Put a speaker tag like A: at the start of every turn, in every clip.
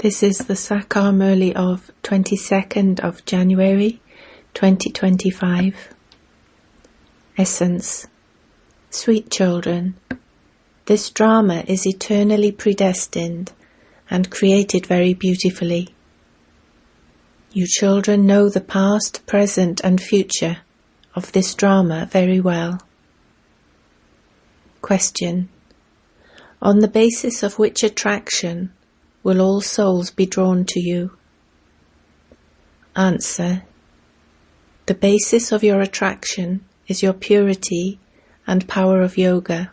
A: This is the Sakar Murli of 22nd of January 2025. Essence. Sweet children, this drama is eternally predestined and created very beautifully. You children know the past, present and future of this drama very well. Question. On the basis of which attraction will all souls be drawn to you? Answer. The basis of your attraction is your purity and power of yoga.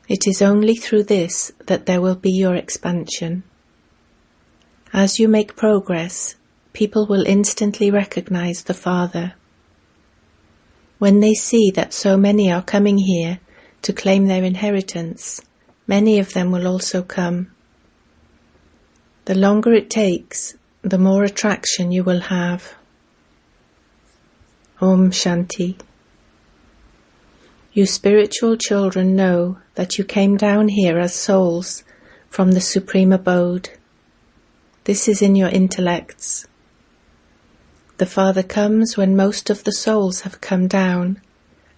A: It is only through this that there will be your expansion. As you make progress, people will instantly recognize the Father. When they see that so many are coming here to claim their inheritance, many of them will also come. The longer it takes, the more attraction you will have. Om Shanti. You spiritual children know that you came down here as souls from the Supreme Abode. This is in your intellects. The Father comes when most of the souls have come down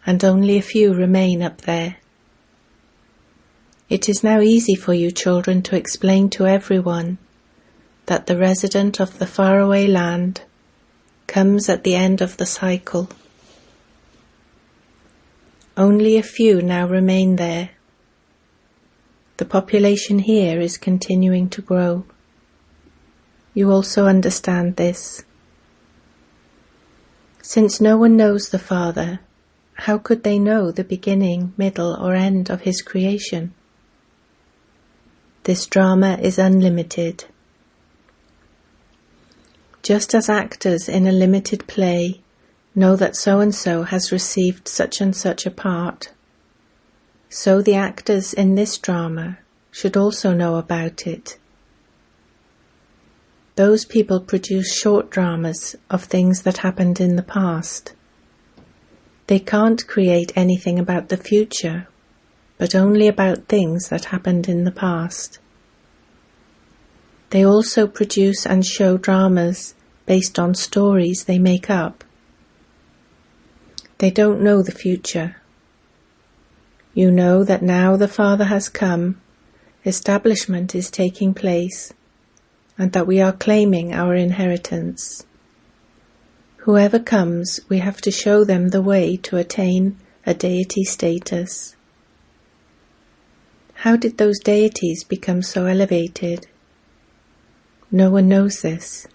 A: and only a few remain up there. It is now easy for you children to explain to everyone that the resident of the faraway land comes at the end of the cycle. Only a few now remain there. The population here is continuing to grow. You also understand this. Since no one knows the Father, how could they know the beginning, middle or end of His creation? This drama is unlimited. Just as actors in a limited play know that so-and-so has received such and such a part, so the actors in this drama should also know about it. Those people produce short dramas of things that happened in the past. They can't create anything about the future, but only about things that happened in the past. They also produce and show dramas based on stories they make up. They don't know the future. You know that now the Father has come, establishment is taking place, and that we are claiming our inheritance. Whoever comes, we have to show them the way to attain a deity status. How did those deities become so elevated? No one knows this.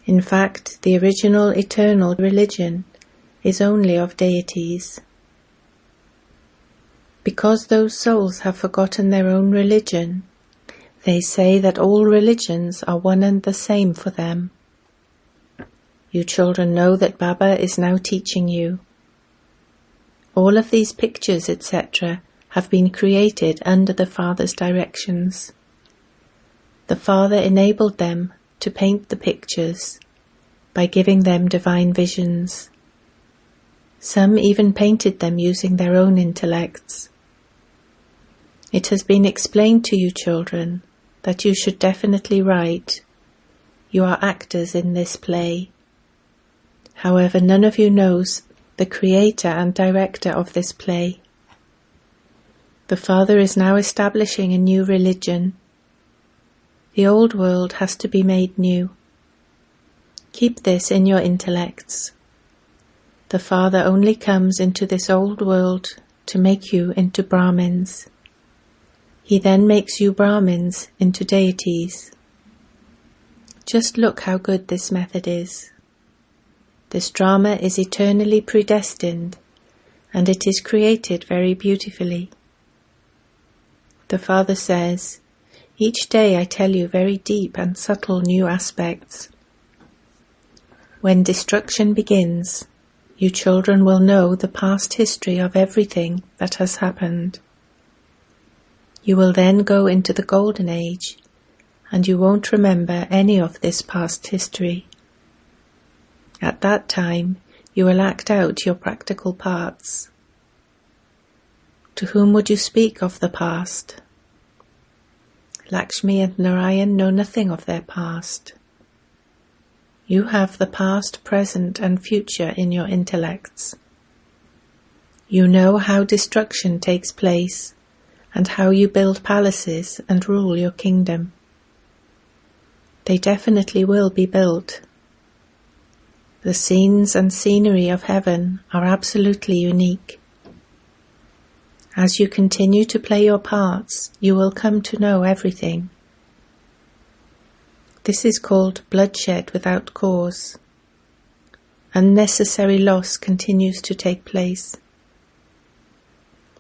A: In fact, the original eternal religion is only of deities. Because those souls have forgotten their own religion, they say that all religions are one and the same for them. You children know that Baba is now teaching you. All of these pictures, etc., have been created under the Father's directions. The Father enabled them to paint the pictures by giving them divine visions. Some even painted them using their own intellects. It has been explained to you children that you should definitely write. You are actors in this play. However, none of you knows the creator and director of this play. The Father is now establishing a new religion. The old world has to be made new. Keep this in your intellects. The Father only comes into this old world to make you into Brahmins. He then makes you Brahmins into deities. Just look how good this method is. This drama is eternally predestined, and it is created very beautifully. The Father says, each day I tell you very deep and subtle new aspects. When destruction begins, you children will know the past history of everything that has happened. You will then go into the Golden Age, and you won't remember any of this past history. At that time, you will act out your practical parts. To whom would you speak of the past? Lakshmi and Narayan know nothing of their past. You have the past, present and future in your intellects. You know how destruction takes place and how you build palaces and rule your kingdom. They definitely will be built. The scenes and scenery of heaven are absolutely unique. As you continue to play your parts, you will come to know everything. This is called bloodshed without cause. Unnecessary loss continues to take place.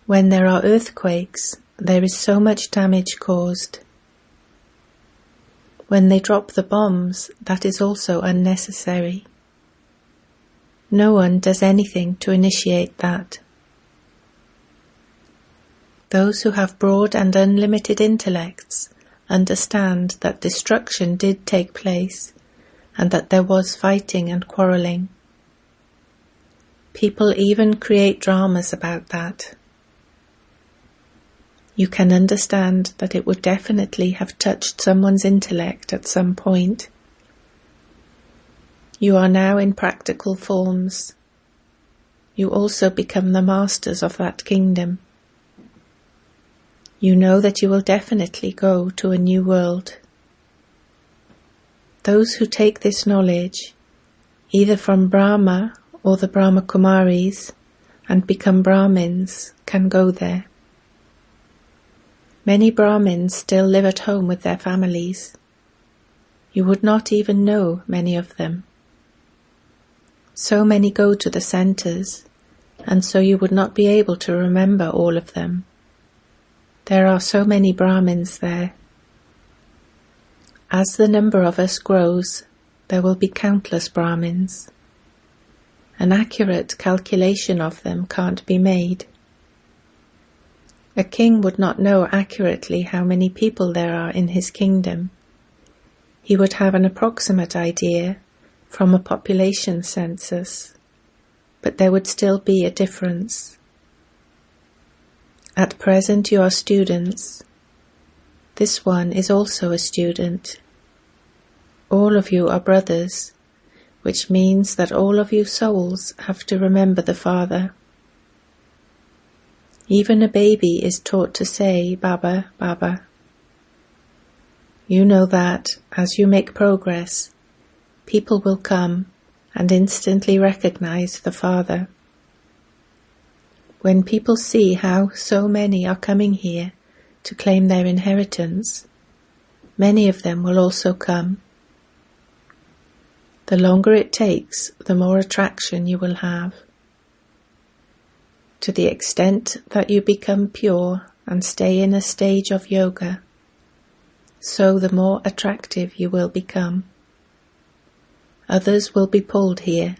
A: When there are earthquakes, there is so much damage caused. When they drop the bombs, that is also unnecessary. No one does anything to initiate that. Those who have broad and unlimited intellects understand that destruction did take place and that there was fighting and quarrelling. People even create dramas about that. You can understand that it would definitely have touched someone's intellect at some point. You are now in practical forms. You also become the masters of that kingdom. You know that you will definitely go to a new world. Those who take this knowledge, either from Brahma or the Brahma Kumaris, and become Brahmins, can go there. Many Brahmins still live at home with their families. You would not even know many of them. So many go to the centres, and so you would not be able to remember all of them. There are so many Brahmins there. As the number of us grows, there will be countless Brahmins. An accurate calculation of them can't be made. A king would not know accurately how many people there are in his kingdom. He would have an approximate idea from a population census, but there would still be a difference. At present you are students. This one is also a student. All of you are brothers, which means that all of you souls have to remember the Father. Even a baby is taught to say, Baba, Baba. You know that, as you make progress, people will come and instantly recognize the Father. When people see how so many are coming here to claim their inheritance, many of them will also come. The longer it takes, the more attraction you will have. To the extent that you become pure and stay in a stage of yoga, so the more attractive you will become. Others will be pulled here.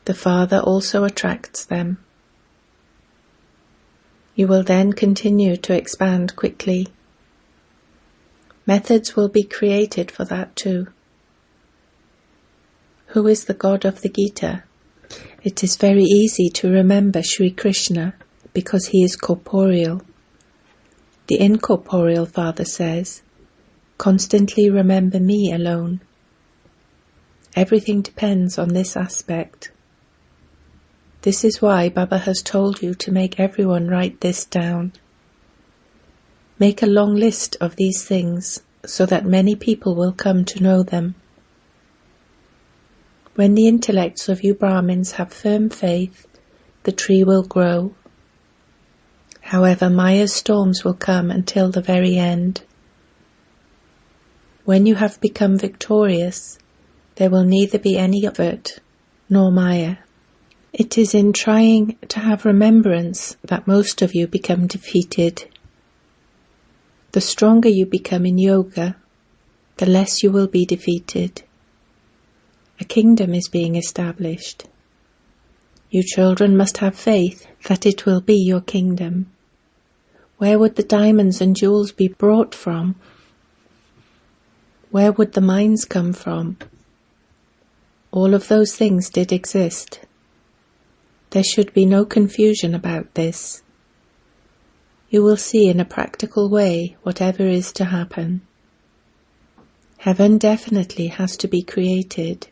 A: The Father also attracts them. You will then continue to expand quickly. Methods will be created for that too. Who is the God of the Gita? It is very easy to remember Sri Krishna because he is corporeal. The incorporeal Father says, constantly remember me alone. Everything depends on this aspect. This is why Baba has told you to make everyone write this down. Make a long list of these things so that many people will come to know them. When the intellects of you Brahmins have firm faith, the tree will grow. However, Maya's storms will come until the very end. When you have become victorious, there will neither be any of it nor Maya. It is in trying to have remembrance that most of you become defeated. The stronger you become in yoga, the less you will be defeated. A kingdom is being established. You children must have faith that it will be your kingdom. Where would the diamonds and jewels be brought from? Where would the mines come from? All of those things did exist. There should be no confusion about this. You will see in a practical way whatever is to happen. Heaven definitely has to be created.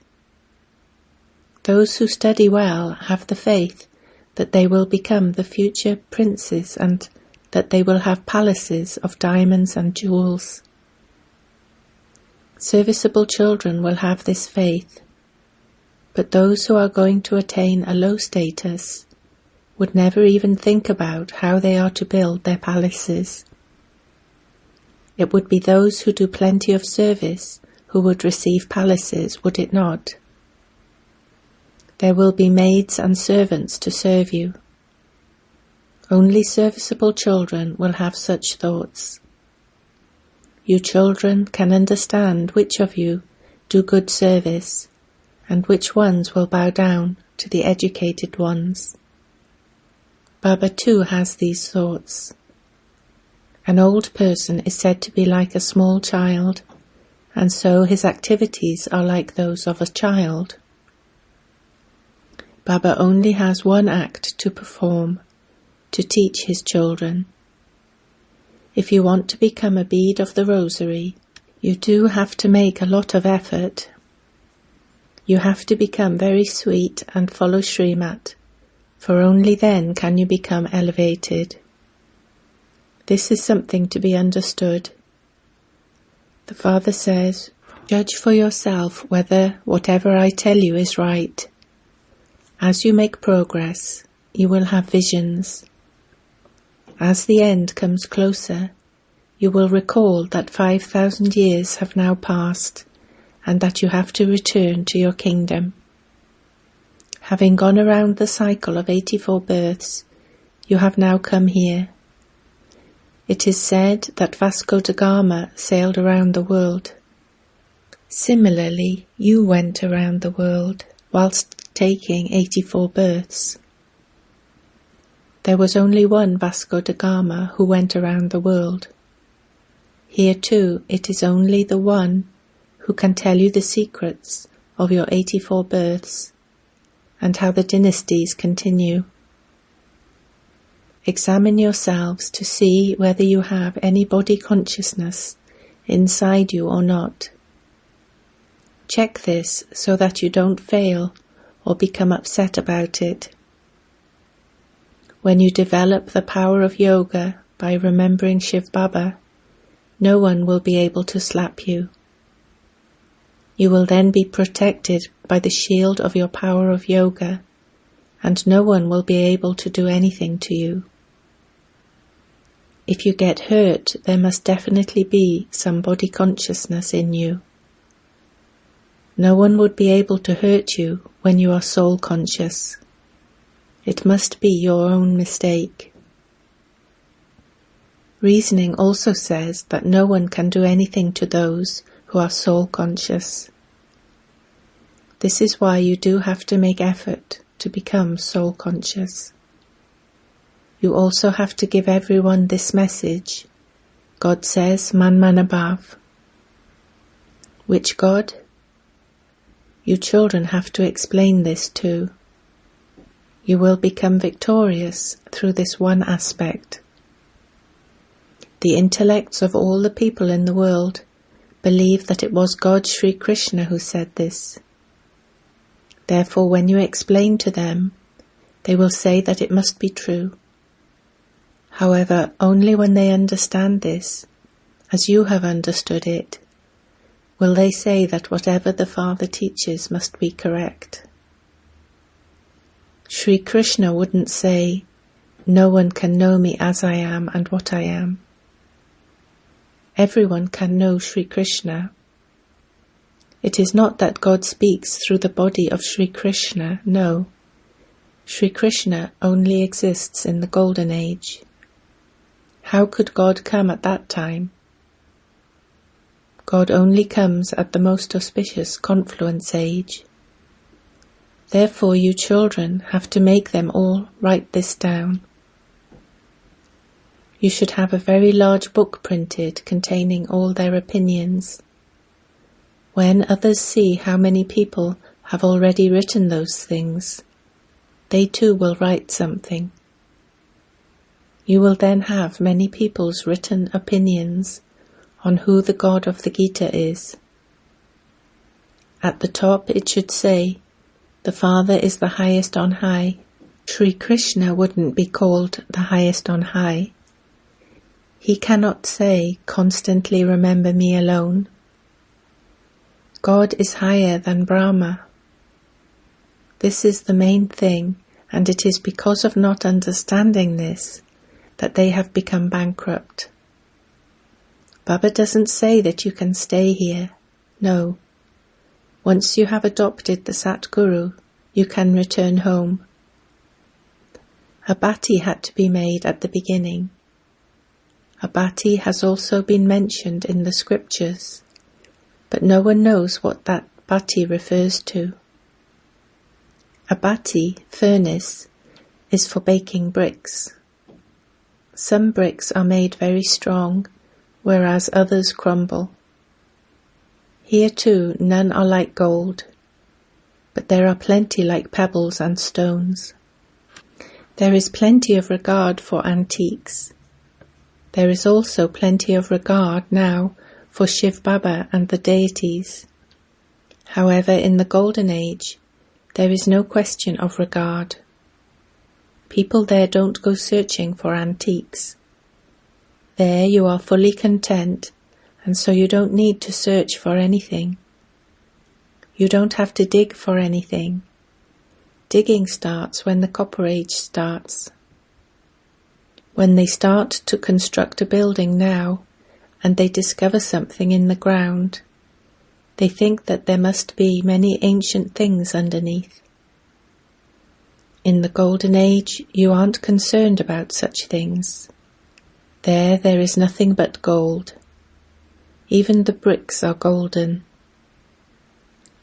A: Those who study well have the faith that they will become the future princes and that they will have palaces of diamonds and jewels. Serviceable children will have this faith, but those who are going to attain a low status would never even think about how they are to build their palaces. It would be those who do plenty of service who would receive palaces, would it not? There will be maids and servants to serve you. Only serviceable children will have such thoughts. You children can understand which of you do good service and which ones will bow down to the educated ones. Baba too has these thoughts. An old person is said to be like a small child, and so his activities are like those of a child. Baba only has one act to perform, to teach his children. If you want to become a bead of the rosary, you do have to make a lot of effort. You have to become very sweet and follow Srimat, for only then can you become elevated. This is something to be understood. The Father says, judge for yourself whether whatever I tell you is right. As you make progress, you will have visions. As the end comes closer, you will recall that 5,000 years have now passed and that you have to return to your kingdom. Having gone around the cycle of 84 births, you have now come here. It is said that Vasco da Gama sailed around the world. Similarly, you went around the world whilst taking 84 births. There was only one Vasco da Gama who went around the world. Here too, it is only the one who can tell you the secrets of your 84 births and how the dynasties continue. Examine yourselves to see whether you have any body consciousness inside you or not. Check this so that you don't fail or become upset about it. When you develop the power of yoga by remembering Shiv Baba, no one will be able to slap you. You will then be protected by the shield of your power of yoga, and no one will be able to do anything to you. If you get hurt, there must definitely be some body consciousness in you. No one would be able to hurt you when you are soul conscious. It must be your own mistake. Reasoning also says that no one can do anything to those who are soul conscious. This is why you do have to make effort to become soul conscious. You also have to give everyone this message. God says, Man Man above. Which God? You children have to explain this too. You will become victorious through this one aspect. The intellects of all the people in the world believe that it was God Sri Krishna who said this. Therefore, when you explain to them, they will say that it must be true. However, only when they understand this, as you have understood it, will they say that whatever the Father teaches must be correct. Sri Krishna wouldn't say, no one can know me as I am and what I am. Everyone can know Sri Krishna. It is not that God speaks through the body of Sri Krishna, no. Sri Krishna only exists in the Golden Age. How could God come at that time? God only comes at the most auspicious confluence age. Therefore you children have to make them all write this down. You should have a very large book printed containing all their opinions. When others see how many people have already written those things, they too will write something. You will then have many people's written opinions on who the God of the Gita is. At the top it should say, the Father is the highest on high. Sri Krishna wouldn't be called the highest on high. He cannot say, constantly remember me alone. God is higher than Brahma. This is the main thing, and it is because of not understanding this that they have become bankrupt. Baba doesn't say that you can stay here. No. Once you have adopted the Satguru, you can return home. A bhati had to be made at the beginning. A bhati has also been mentioned in the scriptures, but no one knows what that bhati refers to. A bhati, furnace, is for baking bricks. Some bricks are made very strong, whereas others crumble. Here too none are like gold, but there are plenty like pebbles and stones. There is plenty of regard for antiques. There is also plenty of regard now for Shiv Baba and the deities. However, in the Golden Age, there is no question of regard. People there don't go searching for antiques. There you are fully content, and so you don't need to search for anything. You don't have to dig for anything. Digging starts when the Copper Age starts. When they start to construct a building now, and they discover something in the ground, they think that there must be many ancient things underneath. In the Golden Age, you aren't concerned about such things. There is nothing but gold. Even the bricks are golden.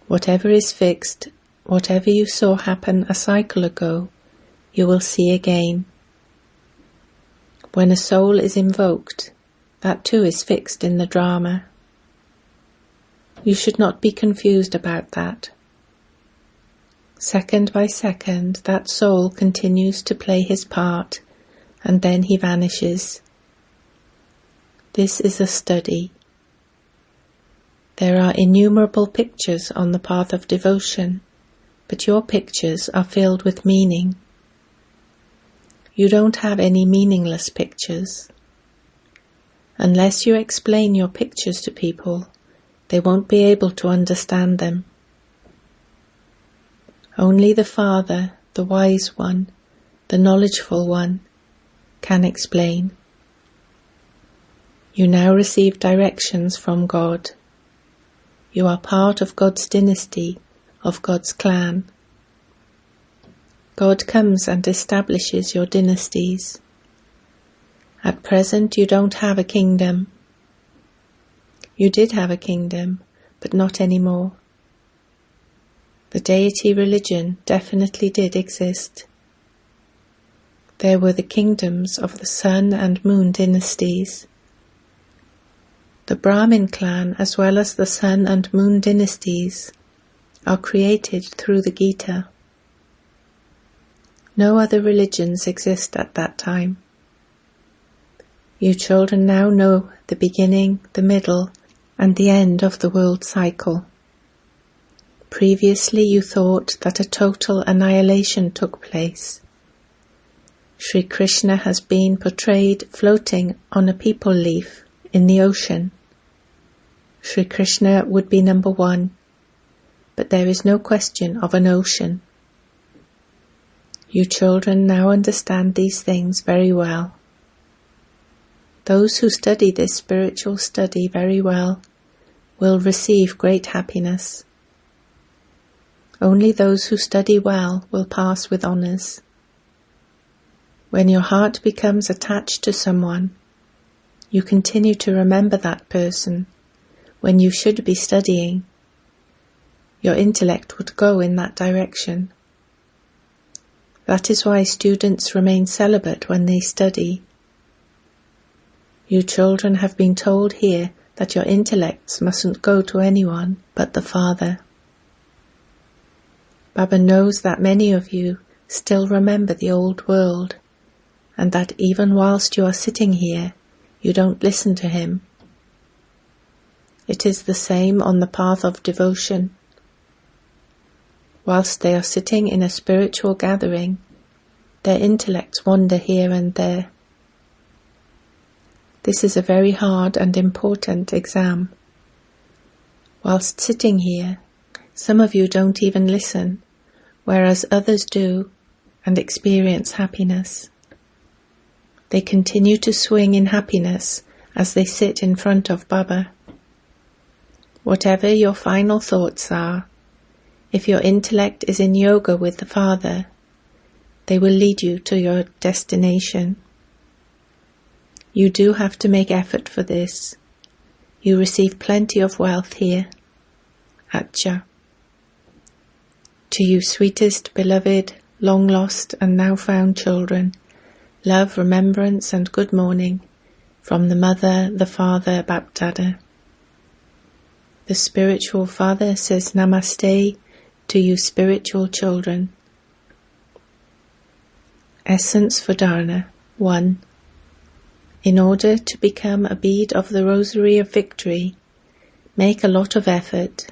A: Whatever is fixed, whatever you saw happen a cycle ago, you will see again. When a soul is invoked, that too is fixed in the drama. You should not be confused about that. Second by second, that soul continues to play his part, and then he vanishes. This is a study. There are innumerable pictures on the path of devotion, but your pictures are filled with meaning. You don't have any meaningless pictures. Unless you explain your pictures to people, they won't be able to understand them. Only the Father, the wise one, the knowledgeful one, can explain. You now receive directions from God. You are part of God's dynasty, of God's clan. God comes and establishes your dynasties. At present you don't have a kingdom. You did have a kingdom, but not anymore. The deity religion definitely did exist. There were the kingdoms of the sun and moon dynasties. The Brahmin clan as well as the sun and moon dynasties are created through the Gita. No other religions exist at that time. You children now know the beginning, the middle, and the end of the world cycle. Previously you thought that a total annihilation took place. Sri Krishna has been portrayed floating on a peepal leaf in the ocean. Sri Krishna would be number one, but there is no question of an ocean. You children now understand these things very well. Those who study this spiritual study very well will receive great happiness. Only those who study well will pass with honours. When your heart becomes attached to someone, you continue to remember that person when you should be studying. Your intellect would go in that direction. That is why students remain celibate when they study. You children have been told here that your intellects mustn't go to anyone but the Father. Baba knows that many of you still remember the old world, and that even whilst you are sitting here, you don't listen to him. It is the same on the path of devotion. Whilst they are sitting in a spiritual gathering, their intellects wander here and there. This is a very hard and important exam. Whilst sitting here, some of you don't even listen, whereas others do and experience happiness. They continue to swing in happiness as they sit in front of Baba. Whatever your final thoughts are, if your intellect is in yoga with the Father, they will lead you to your destination. You do have to make effort for this. You receive plenty of wealth here. Atcha. To you sweetest, beloved, long lost and now found children, love, remembrance and good morning from the Mother, the Father, Bapdada. The spiritual Father says Namaste to you spiritual children. Essence for Dharana 1. In order to become a bead of the Rosary of Victory, make a lot of effort.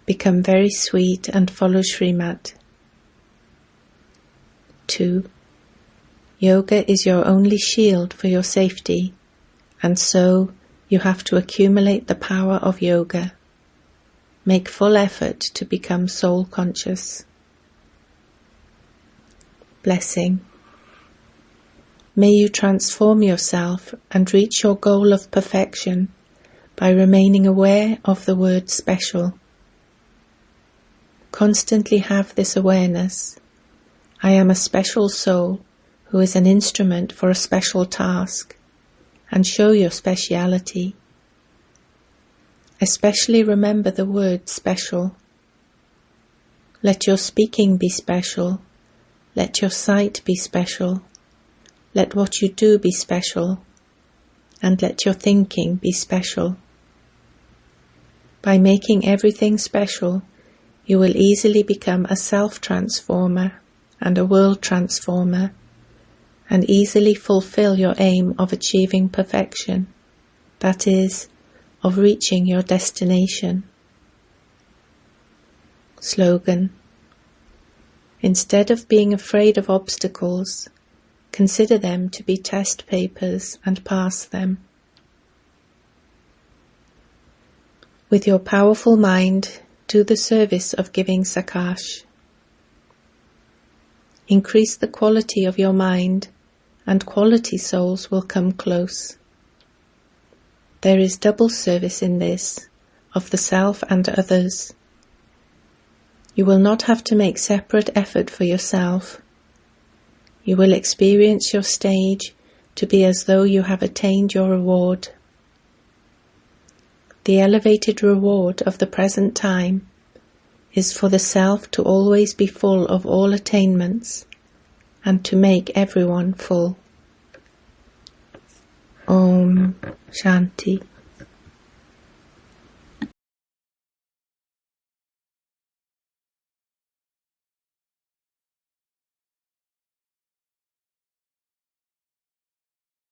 A: Become very sweet and follow Srimad. 2. Yoga is your only shield for your safety, and so you have to accumulate the power of yoga. Make full effort to become soul conscious. Blessing. May you transform yourself and reach your goal of perfection by remaining aware of the word special. Constantly have this awareness. I am a special soul who is an instrument for a special task, and show your speciality. Especially remember the word special. Let your speaking be special. Let your sight be special. Let what you do be special. And let your thinking be special. By making everything special, you will easily become a self-transformer and a world transformer, and easily fulfill your aim of achieving perfection, that is, of reaching your destination. Slogan. Instead of being afraid of obstacles, consider them to be test papers and pass them. With your powerful mind, do the service of giving sakash. Increase the quality of your mind, and quality souls will come close. There is double service in this, of the self and others. You will not have to make separate effort for yourself. You will experience your stage to be as though you have attained your reward. The elevated reward of the present time is for the self to always be full of all attainments and to make everyone full. Om Shanti.